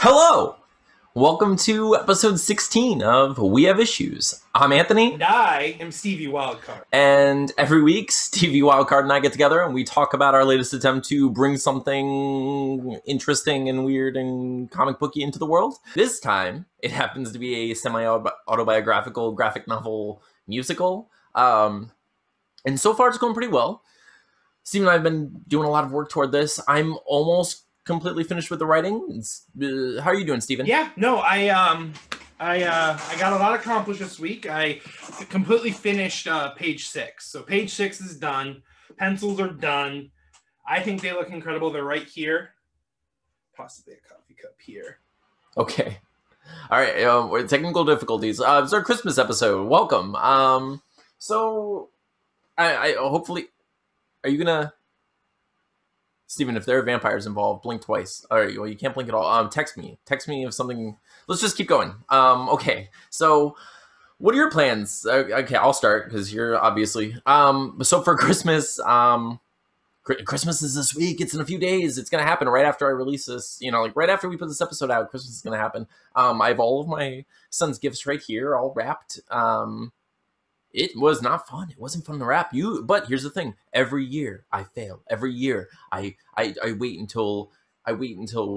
Hello! Welcome to episode 16 of We Have Issues. I'm Anthony. And I am Stevie Wildcard. And every week, Stevie Wildcard and I get together and we talk about our latest attempt to bring something interesting and weird and comic booky into the world. This time, it happens to be a semi-autobiographical graphic novel musical. And so far, it's going pretty well. Steve and I have been doing a lot of work toward this. I'm almost completely finished with the writing. How are you doing, Steven? Yeah, no, I got a lot accomplished this week. I completely finished page 6. So page 6 is done. Pencils are done. I think they look incredible. They're right here. Possibly a coffee cup here. Okay. All right. Technical difficulties. It's our Christmas episode. Welcome. So I hopefully, are you gonna, Steven, if there are vampires involved, blink twice. All right, well, you can't blink at all. Text me if something, let's just keep going. Okay, so what are your plans? Okay, I'll start because you're obviously, so for Christmas, Christmas is this week. It's in a few days. It's going to happen right after I release this, like right after we put this episode out, Christmas is going to happen. I have all of my son's gifts right here, all wrapped. It was not fun. It wasn't fun to wrap but here's the thing. Every year I fail. Every year I wait until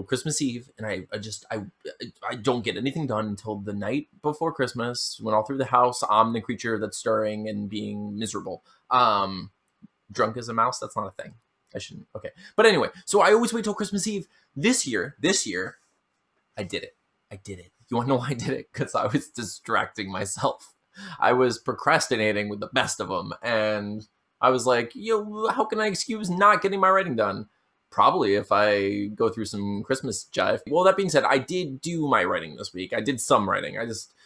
Christmas Eve, and I don't get anything done until the night before Christmas, when all through the house I'm the creature that's stirring and being miserable. Drunk as a mouse, that's not a thing. I shouldn't. Okay. But anyway, so I always wait till Christmas Eve. This year, I did it. You want to know why I did it? Because I was distracting myself. I was procrastinating with the best of them, and I was like, how can I excuse not getting my writing done? Probably if I go through some Christmas jive. Well, that being said, I did do my writing this week. I did some writing.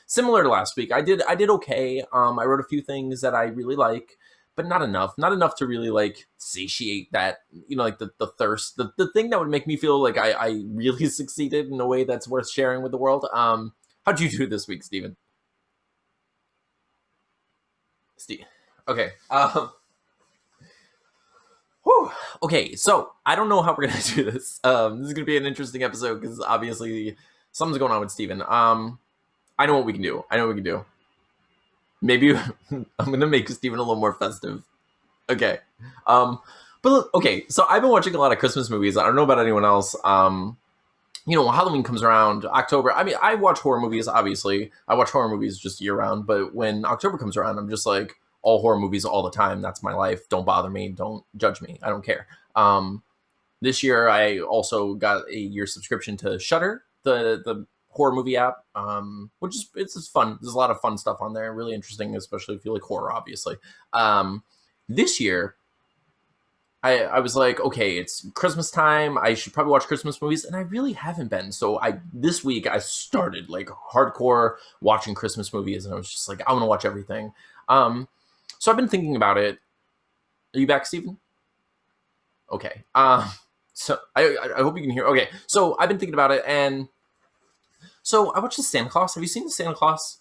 Similar to last week, I did okay. I wrote a few things that I really like, but not enough to really satiate that, the thirst, the thing that would make me feel like I really succeeded in a way that's worth sharing with the world. How'd you do this week, Steven? Steve. Okay. Whew. Okay, so I don't know how we're gonna do this. This is gonna be an interesting episode because obviously something's going on with Steven. I know what we can do. Maybe I'm gonna make Steven a little more festive. Okay. But look, okay, so I've been watching a lot of Christmas movies. I don't know about anyone else. Halloween comes around, October. I mean, I watch horror movies, obviously. I watch horror movies just year round. But when October comes around, I'm just like, all horror movies all the time. That's my life. Don't bother me. Don't judge me. I don't care. This year, I also got a year subscription to Shudder, the horror movie app, which is it's fun. There's a lot of fun stuff on there. Really interesting, especially if you like horror, obviously. This year, I was like, okay, it's Christmas time. I should probably watch Christmas movies, and I really haven't been. So this week I started hardcore watching Christmas movies, and I was just like, I want to watch everything. So I've been thinking about it. Are you back, Steven? Okay. So I hope you can hear. Okay. So I've been thinking about it, and so I watched the Santa Claus. Have you seen the Santa Claus?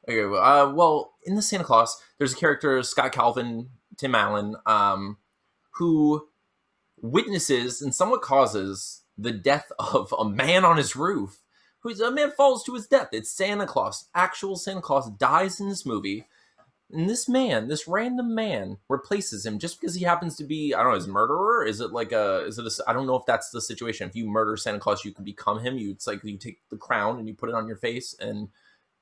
Okay. Well, in the Santa Claus, there's a character, Scott Calvin, Tim Allen, who witnesses and somewhat causes the death of a man on his roof. A man falls to his death. It's Santa Claus. Actual Santa Claus dies in this movie. And this random man, replaces him just because he happens to be, I don't know, his murderer? I don't know if that's the situation. If you murder Santa Claus, you can become him. It's like you take the crown and you put it on your face, and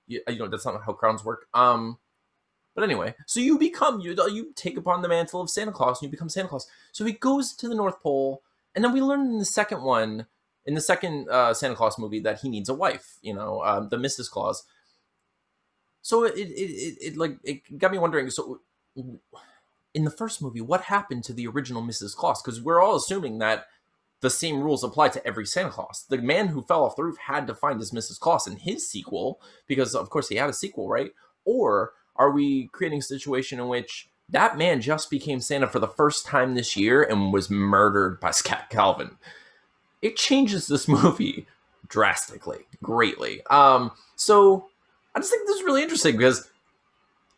that's not how crowns work. But anyway, so you take upon the mantle of Santa Claus and you become Santa Claus. So he goes to the North Pole, and then we learn in the second Santa Claus movie that he needs a wife, the Mrs. Claus. So it got me wondering, so in the first movie, what happened to the original Mrs. Claus? Because we're all assuming that the same rules apply to every Santa Claus. The man who fell off the roof had to find his Mrs. Claus in his sequel, because of course he had a sequel, right? Or are we creating a situation in which that man just became Santa for the first time this year and was murdered by Scott Calvin? It changes this movie drastically, greatly. So I just think this is really interesting because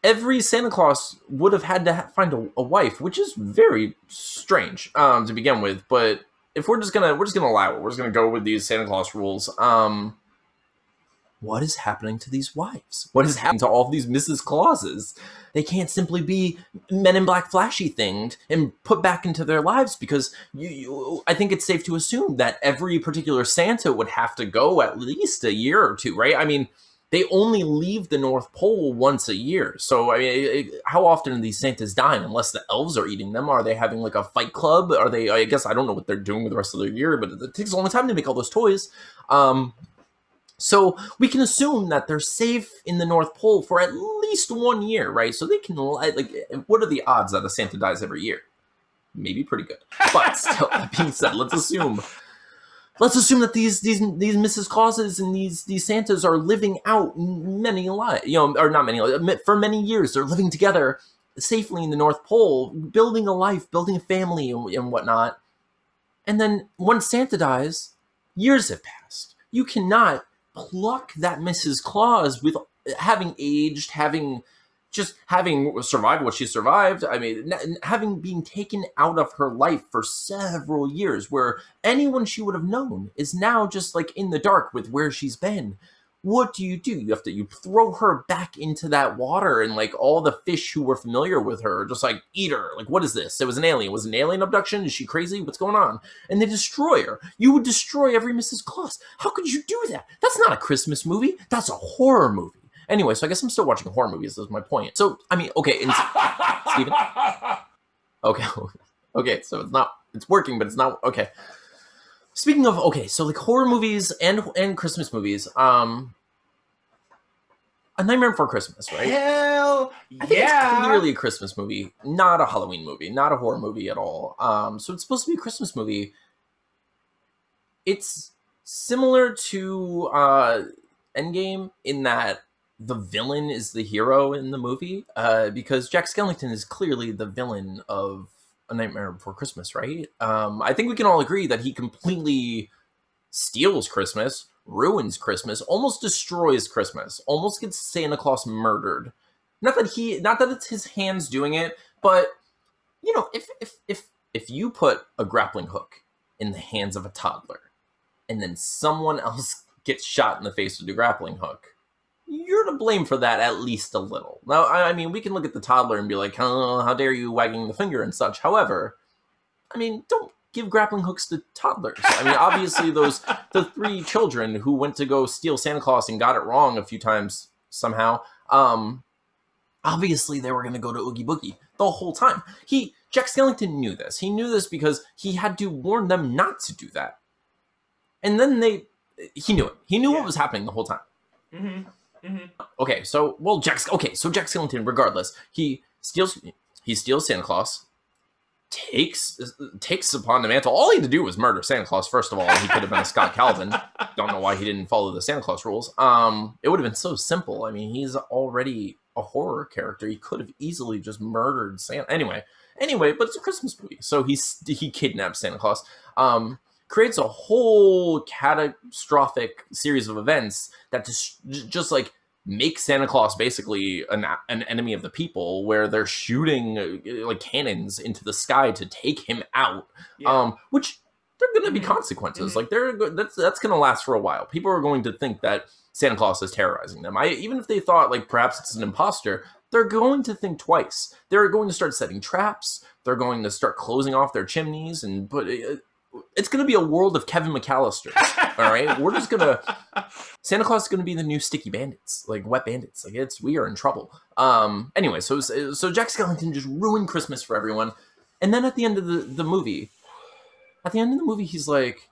every Santa Claus would have had to find a wife, which is very strange to begin with. But if we're just gonna allow it, we're just gonna go with these Santa Claus rules. What is happening to these wives? What is happening to all of these Mrs. Clauses? They can't simply be Men in Black flashy thinged and put back into their lives, because I think it's safe to assume that every particular Santa would have to go at least a year or two, right? I mean, they only leave the North Pole once a year. So, I mean, how often are these Santas dying? Unless the elves are eating them. Are they having like a fight club? Are they, I guess, I don't know what they're doing with the rest of their year, but it takes a long time to make all those toys. So we can assume that they're safe in the North Pole for at least 1 year, right? So they can, like, what are the odds that a Santa dies every year? Maybe pretty good. But still, that being said, let's assume that these Mrs. Clauses and these Santas are living out many lives, or not many lives, for many years. They're living together safely in the North Pole, building a life, building a family and whatnot. And then when Santa dies, years have passed. You cannot pluck that Mrs. Claus with having aged, having survived what she survived. I mean, having been taken out of her life for several years, where anyone she would have known is now just like in the dark with where she's been. What do? You throw her back into that water, and like all the fish who were familiar with her just like eat her. Like, what is this? It was an alien. Was it an alien abduction? Is she crazy? What's going on? And they destroy her. You would destroy every Mrs. Claus. How could you do that? That's not a Christmas movie. That's a horror movie. Anyway, so I guess I'm still watching horror movies. That's my point. So, I mean, okay, Steven? Okay, so it's working, but it's not, okay. Speaking of, okay, so like horror movies and Christmas movies, A Nightmare Before Christmas, right? Hell yeah! I think it's clearly a Christmas movie, not a Halloween movie, not a horror movie at all. So it's supposed to be a Christmas movie. It's similar to Endgame in that the villain is the hero in the movie, because Jack Skellington is clearly the villain of A Nightmare Before Christmas, right? I think we can all agree that he completely steals Christmas, ruins Christmas, almost destroys Christmas, almost gets Santa Claus murdered. Not that it's his hands doing it, but if you put a grappling hook in the hands of a toddler, and then someone else gets shot in the face with a grappling hook, you're to blame for that at least a little. Now, I mean, we can look at the toddler and be like, oh, how dare you wagging the finger and such. However, I mean, don't give grappling hooks to toddlers. I mean, obviously the 3 children who went to go steal Santa Claus and got it wrong a few times somehow, obviously they were going to go to Oogie Boogie the whole time. Jack Skellington knew this. He knew this because he had to warn them not to do that. And then he knew it. He knew what was happening the whole time. Mm-hmm. Mm-hmm. Okay, so Jack Skellington, regardless, he steals Santa Claus, takes upon the mantle. All he had to do was murder Santa Claus, first of all. He could have been a Scott Calvin. Don't know why he didn't follow the Santa Claus rules. It would have been so simple. I mean, he's already a horror character. He could have easily just murdered Santa. Anyway, but it's a Christmas movie, so he kidnaps Santa Claus. Creates a whole catastrophic series of events that just like make Santa Claus basically an enemy of the people, where they're shooting like cannons into the sky to take him out. Yeah. Which there are going to be consequences. Like that's going to last for a while. People are going to think that Santa Claus is terrorizing them. Even if they thought like perhaps it's an imposter, they're going to think twice. They're going to start setting traps. They're going to start closing off their chimneys and it's going to be a world of Kevin McAllister. All right. Santa Claus is going to be the new sticky bandits, like wet bandits. Like we are in trouble. Anyway, so Jack Skellington just ruined Christmas for everyone. And then at the end of the movie, he's like,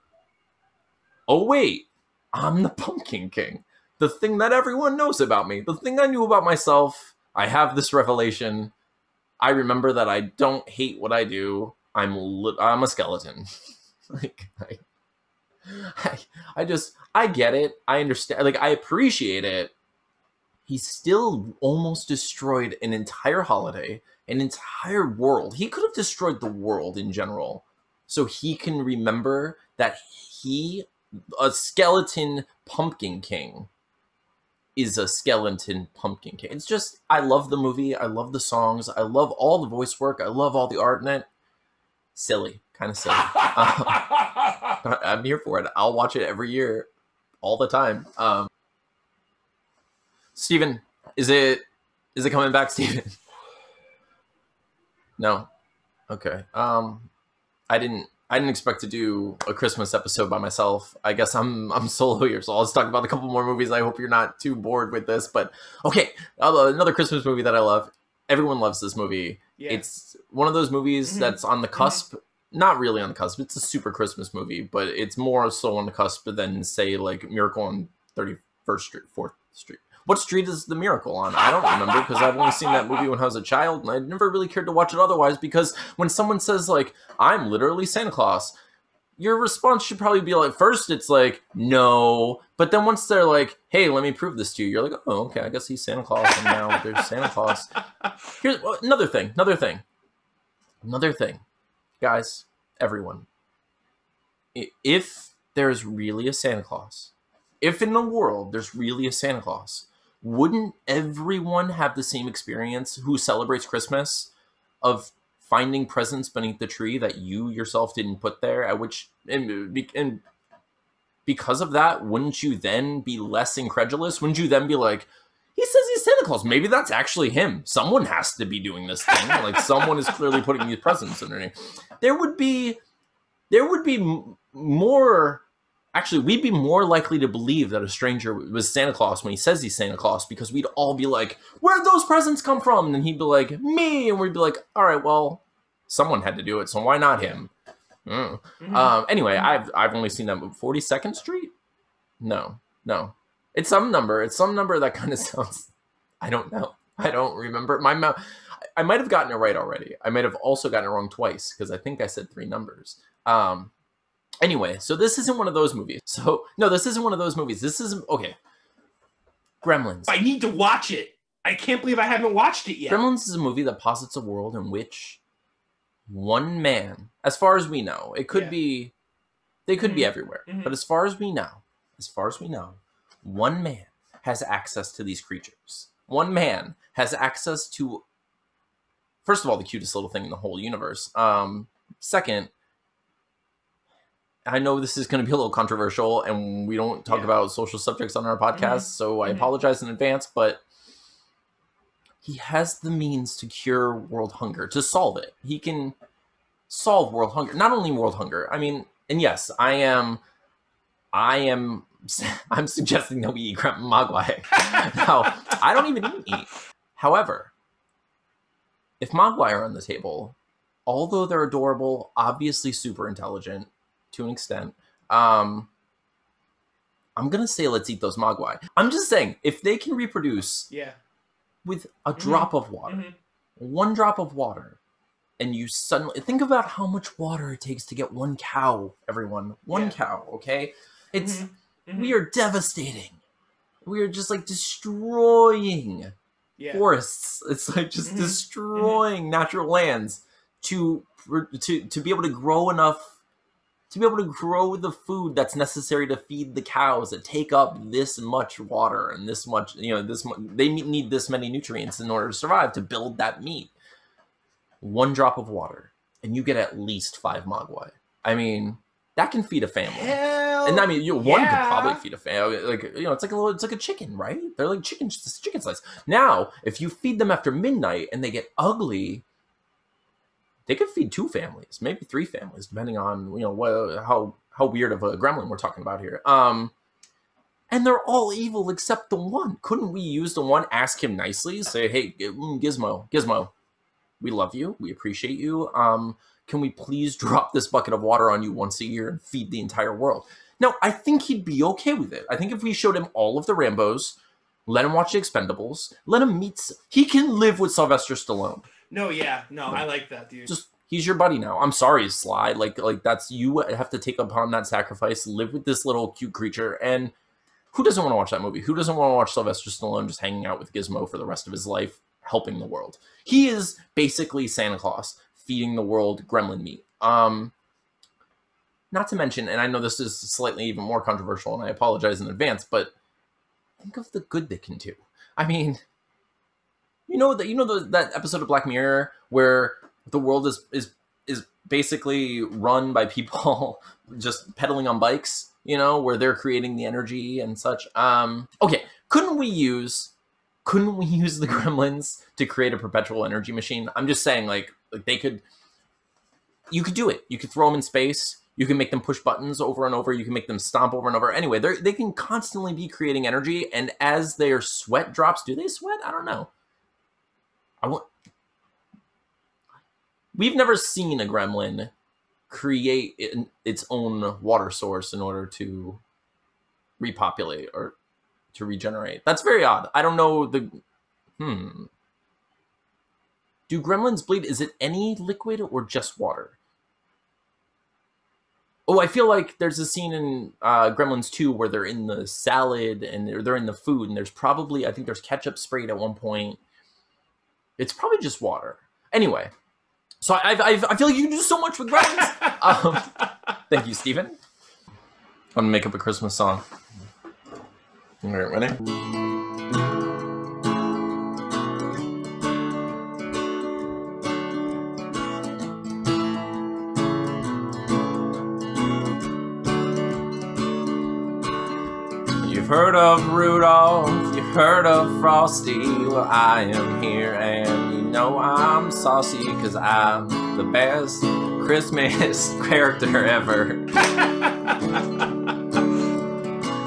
oh wait, I'm the Pumpkin King. The thing that everyone knows about me, the thing I knew about myself. I have this revelation. I remember that I don't hate what I do. I'm a skeleton. Like, I get it. I understand. Like, I appreciate it. He still almost destroyed an entire holiday, an entire world. He could have destroyed the world in general, so he can remember that a skeleton Pumpkin King, is a skeleton Pumpkin King. It's just, I love the movie. I love the songs. I love all the voice work. I love all the art in it. Silly. Kind of silly. I'm here for it. I'll watch it every year, all the time. Steven, is it coming back, Steven? No. Okay. I didn't expect to do a Christmas episode by myself. I guess I'm solo here, so I'll just talk about a couple more movies. I hope you're not too bored with this, but okay. Another Christmas movie that I love. Everyone loves this movie. Yeah. It's one of those movies that's on the cusp. Not really on the cusp. It's a super Christmas movie, but it's more so on the cusp than, say, like Miracle on 31st Street, 4th Street. What street is The Miracle on? I don't remember, because I've only seen that movie when I was a child, and I never really cared to watch it otherwise, because when someone says, like, I'm literally Santa Claus, your response should probably be like, first it's like, no, but then once they're like, hey, let me prove this to you, you're like, oh, okay, I guess he's Santa Claus, and now there's Santa Claus. Here's another thing. Guys, everyone, if there's really a Santa Claus, if in the world there's really a Santa Claus, wouldn't everyone have the same experience who celebrates Christmas of finding presents beneath the tree that you yourself didn't put there? At which, and because of that, wouldn't you then be less incredulous? Wouldn't you then be like, he says he's Santa Claus, maybe that's actually him. Someone has to be doing this thing. Like, someone is clearly putting these presents underneath. There would be more. Actually, we'd be more likely to believe that a stranger was Santa Claus when he says he's Santa Claus, because we'd all be like, where'd those presents come from? And he'd be like, me. And we'd be like, all right, well, someone had to do it, so why not him? Anyway, I've only seen that movie. 42nd Street? No. It's some number. It's some number that kind of sounds, I don't know. I don't remember. I might have gotten it right already. I might have also gotten it wrong twice, because I think I said 3 numbers. Anyway, so this isn't one of those movies. This isn't one of those movies. This is, okay. Gremlins. I need to watch it. I can't believe I haven't watched it yet. Gremlins is a movie that posits a world in which one man, as far as we know, it could be, they could be everywhere. But as far as we know, one man has access to these creatures. One man has access to, first of all, the cutest little thing in the whole universe. Second, I know this is going to be a little controversial, and we don't talk about social subjects on our podcast, so I apologize in advance, but he has the means to cure world hunger, to solve it. He can solve world hunger. Not only world hunger, I mean, and yes, I'm suggesting that we eat Mogwai. Now, I don't even eat meat. However, if Mogwai are on the table, although they're adorable, obviously super intelligent, to an extent, I'm gonna say let's eat those Mogwai. I'm just saying, if they can reproduce with a drop of water, one drop of water, and you suddenly think about how much water it takes to get one cow, everyone. One cow, okay? It's we are devastating. We are just like destroying forests. It's like just destroying natural lands to be able to grow enough, to be able to grow the food that's necessary to feed the cows that take up this much water and this much, they need this many nutrients in order to survive, to build that meat. One drop of water, and you get at least 5 Mogwai. I mean, that can feed a family. And I mean, one could probably feed a family. Like, it's like a chicken, right? They're like chicken size. Now, if you feed them after midnight and they get ugly, they could feed 2 families, maybe 3 families, depending on how weird of a gremlin we're talking about here. And they're all evil except the one. Couldn't we use the one? Ask him nicely. Say, hey, Gizmo, we love you. We appreciate you. Can we please drop this bucket of water on you once a year and feed the entire world? Now, I think he'd be okay with it. I think if we showed him all of the Rambos, let him watch the Expendables, let him meet, he can live with Sylvester Stallone. No, I like that, dude. Just, he's your buddy now. I'm sorry, Sly. Like that's, you have to take upon that sacrifice, live with this little cute creature. And who doesn't want to watch that movie? Who doesn't want to watch Sylvester Stallone just hanging out with Gizmo for the rest of his life, helping the world? He is basically Santa Claus, feeding the world gremlin meat. Not to mention, and I know this is slightly even more controversial, and I apologize in advance, but think of the good they can do. I mean, that episode of Black Mirror where the world is basically run by people just pedaling on bikes, you know, where they're creating the energy and such. Okay, couldn't we use the Gremlins to create a perpetual energy machine? I'm just saying, like they could. You could do it. You could throw them in space. You can make them push buttons over and over. You can make them stomp over and over. Anyway, they can constantly be creating energy, and as their sweat drops, do they sweat? I don't know. We've never seen a gremlin create its own water source in order to repopulate or to regenerate. That's very odd. I don't know the... Do gremlins bleed? Is it any liquid or just water? Oh, I feel like there's a scene in Gremlins 2 where they're in the salad and they're in the food, and there's probably, I think there's ketchup sprayed at one point. It's probably just water. Anyway, so I feel like you do so much with Gremlins. Thank you, Steven. I'm gonna make up a Christmas song. All right, ready? You've heard of Rudolph, you've heard of Frosty. Well, I am here and you know I'm saucy, cause I'm the best Christmas character ever.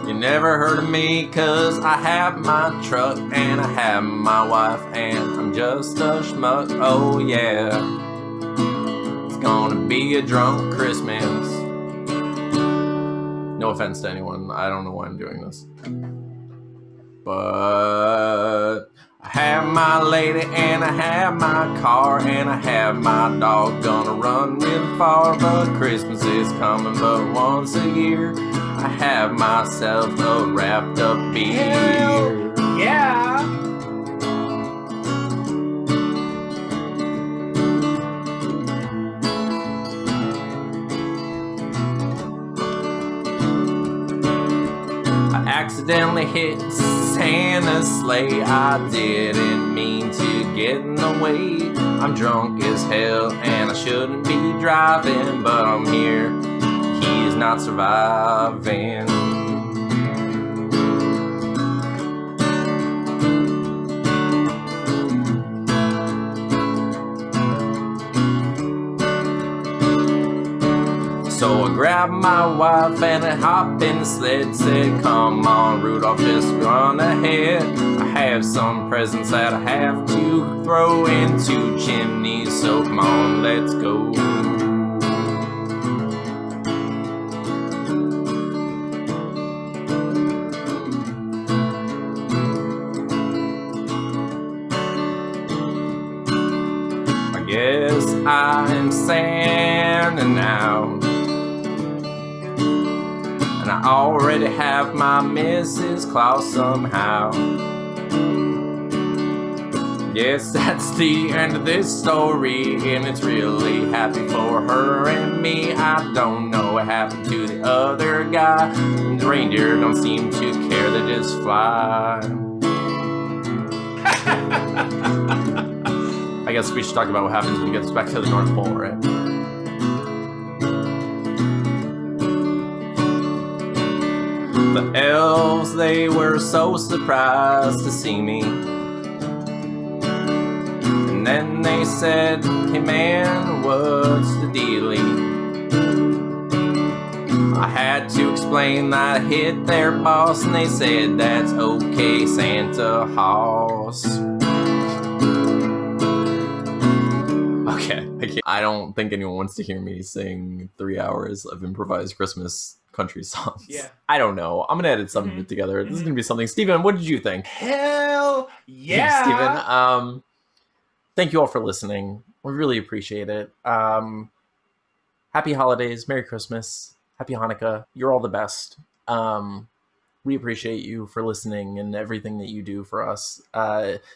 You never heard of me cause I have my truck and I have my wife and I'm just a schmuck. Oh yeah, it's gonna be a drunk Christmas. No offense to anyone, I don't know why I'm doing this. But I have my lady and I have my car and I have my dog gonna run real far. But Christmas is coming but once a year. I have myself a wrapped up beer. Hell yeah! Accidentally hit Santa's sleigh. I didn't mean to get in the way. I'm drunk as hell and I shouldn't be driving, but I'm here, he's not surviving. So I grabbed my wife and I hopped in the sled, said, come on, Rudolph, just run ahead. I have some presents that I have to throw into chimneys, so come on, let's go. I guess I'm Santa now. I already have my Mrs. Claus somehow. Yes, that's the end of this story, and it's really happy for her and me. I don't know what happened to the other guy. The reindeer don't seem to care, they just fly. I guess we should talk about what happens when he gets back to the North Pole, right? The elves, they were so surprised to see me. And then they said, hey man, what's the dealie? I had to explain that I hit their boss, and they said, that's okay, Santa Hoss. Okay, I don't think anyone wants to hear me sing 3 hours of improvised Christmas country songs. Yeah. I don't know. I'm gonna edit some of it together. This is gonna be something. Steven, what did you think? Hell yeah! Steven, thank you all for listening. We really appreciate it. Happy holidays, Merry Christmas, Happy Hanukkah. You're all the best. We appreciate you for listening and everything that you do for us.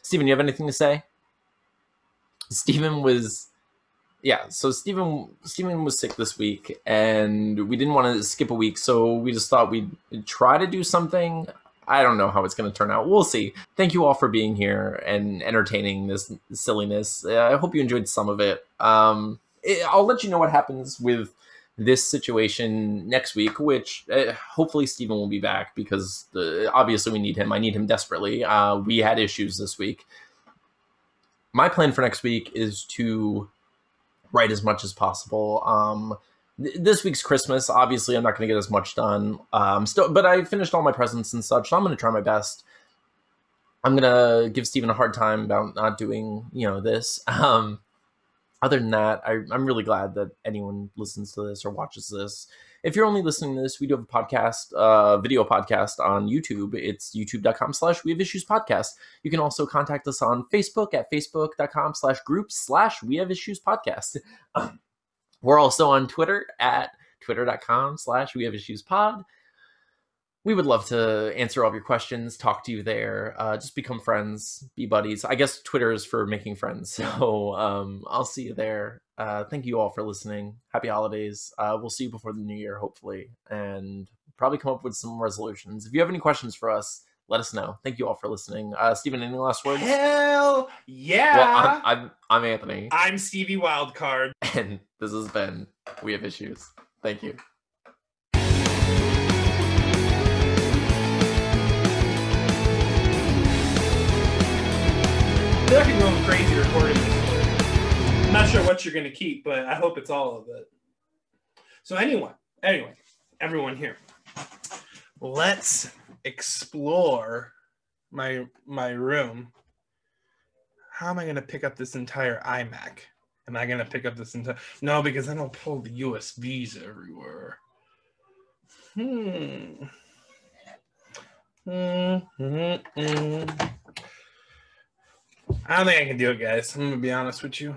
Steven, you have anything to say? Steven was sick this week, and we didn't want to skip a week, so we just thought we'd try to do something. I don't know how it's going to turn out. We'll see. Thank you all for being here and entertaining this silliness. I hope you enjoyed some of it. I'll let you know what happens with this situation next week, which hopefully Steven will be back because obviously we need him. I need him desperately. We had issues this week. My plan for next week is to write as much as possible. This week's Christmas. Obviously, I'm not going to get as much done. But I finished all my presents and such, so I'm going to try my best. I'm going to give Steven a hard time about not doing, this. Other than that, I'm really glad that anyone listens to this or watches this. If you're only listening to this, we do have a podcast, video podcast on YouTube. It's youtube.com/wehaveissuespodcast. You can also contact us on Facebook at facebook.com/groups/wehaveissuespodcast. We're also on Twitter at twitter.com/wehaveissuespod. We would love to answer all of your questions, talk to you there, just become friends, be buddies. I guess Twitter is for making friends. So I'll see you there. Thank you all for listening. Happy holidays. We'll see you before the new year, hopefully, and probably come up with some resolutions. If you have any questions for us, let us know. Thank you all for listening. Steven, any last words? Hell yeah! Well, I'm Anthony. I'm Stevie Wildcard. And this has been We Have Issues. Thank you. I feel like I'm going crazy recording this. I'm not sure what you're going to keep, but I hope it's all of it. So anyway, everyone here, let's explore my room. How am I going to pick up this entire iMac? Am I going to pick up this entire... No, because then I'll pull the USBs everywhere. I don't think I can do it, guys. I'm going to be honest with you.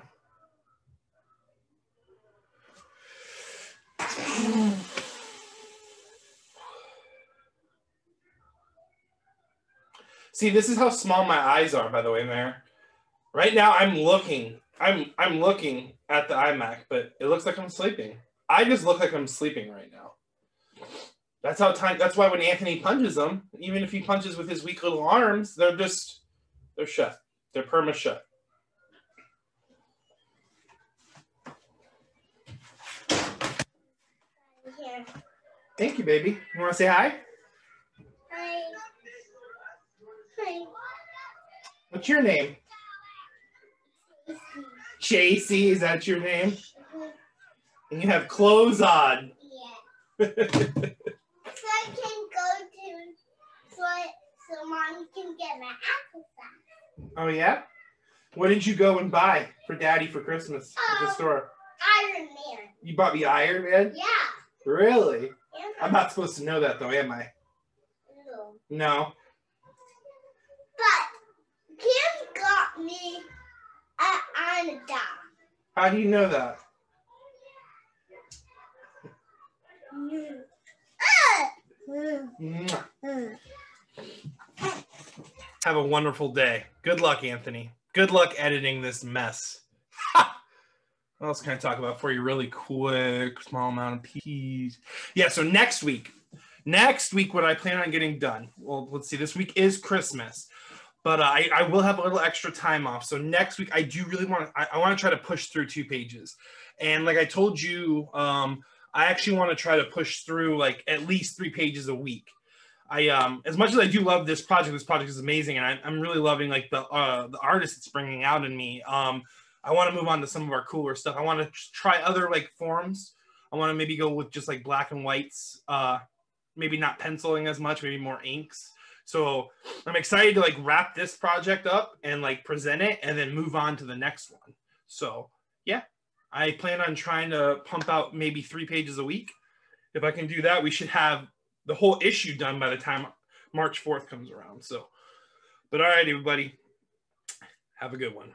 See, this is how small my eyes are, by the way, Mayor. Right now, I'm looking at the iMac, but it looks like I'm sleeping. I just look like I'm sleeping right now. That's why when Anthony punches them, even if he punches with his weak little arms, they're shut. They're perma shut. Here. Thank you, baby. You want to say hi? Hi. Hi. What's your name? JC, is that your name? Mm-hmm. And you have clothes on. Yeah. So I can go so Mom can get my applesauce. Oh, yeah? What did you go and buy for Daddy for Christmas at the store? Iron Man. You bought me Iron Man? Yeah. Really? Yeah. I'm not supposed to know that, though, am I? No. But Kim got me an Iron doll. How do you know that? Have a wonderful day. Good luck, Anthony. Good luck editing this mess. What else can I talk about for you really quick? Small amount of peas. Yeah, so next week, what I plan on getting done. Well, let's see. This week is Christmas. But I will have a little extra time off. So next week, I do really want to, I want to try to push through 2 pages. And like I told you, I actually want to try to push through like at least 3 pages a week. As much as I do love this project is amazing. And I'm really loving like the artist it's bringing out in me. I want to move on to some of our cooler stuff. I want to try other like forms. I want to maybe go with just like black and whites, maybe not penciling as much, maybe more inks. So I'm excited to like wrap this project up and like present it and then move on to the next one. So yeah, I plan on trying to pump out maybe 3 pages a week. If I can do that, we should have the whole issue done by the time March 4th comes around. So, but all right, everybody, have a good one.